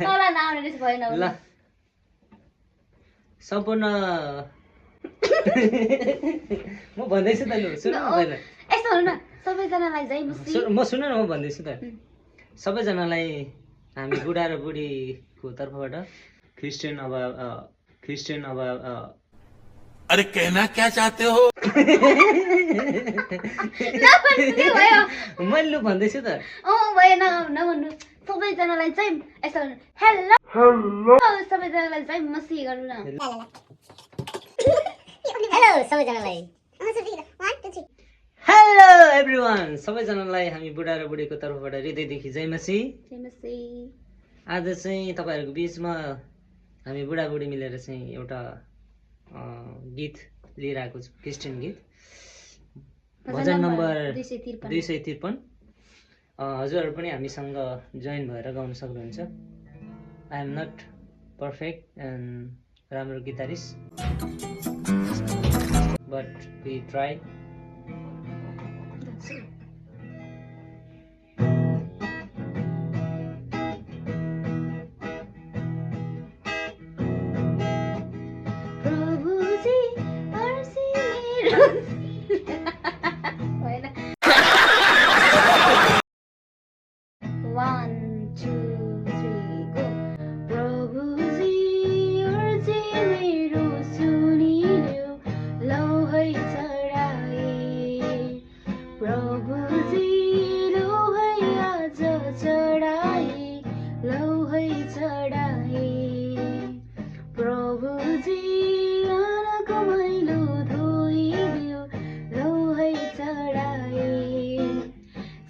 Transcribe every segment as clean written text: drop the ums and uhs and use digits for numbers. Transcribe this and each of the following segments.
तँलाई नआउने रहेछ भएन ल सम्पूर्ण म भन्दैछु त लु सुन पहिला यस्तो हुनु न सबैजनालाई जय मसी म सुन न म भन्दैछु त सबैजनालाई हामी बुढा र बुढीको तर्फबाट क्रिस्चियन अब अरे कहना क्या चाहते हो मैले लु भन्दैछु त भएन नभन्नु सबैजनालाई चाहिँ यस्तो हेलो सबैजनालाई चाहिँ मसी गर्नु न हेलो सबैजनालाई हेलो एभ्रिवान सबैजनालाई हामी बुढा र बुढीको तर्फबाट हृदयदेखि जय मसी आज चाहिँ तपाईँहरूको बिचमा हामी बुढाबुढी मिलेर चाहिँ एउटा गीत लिएर आएको छु क्रिस्चियन गीत भजन नम्बर 253 हजुरहरू पनि हामीसँग जोइन भएर गाउन सक्नुहुन्छ I am not perfect and राम्रो गिटारिस्ट बट वी ट्राई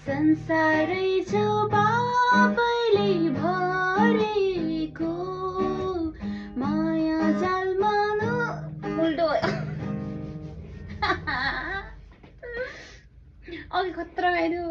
संसारै छौ पापैले भरेको माया जालमा उल्टो अघि खतरा गाइदियो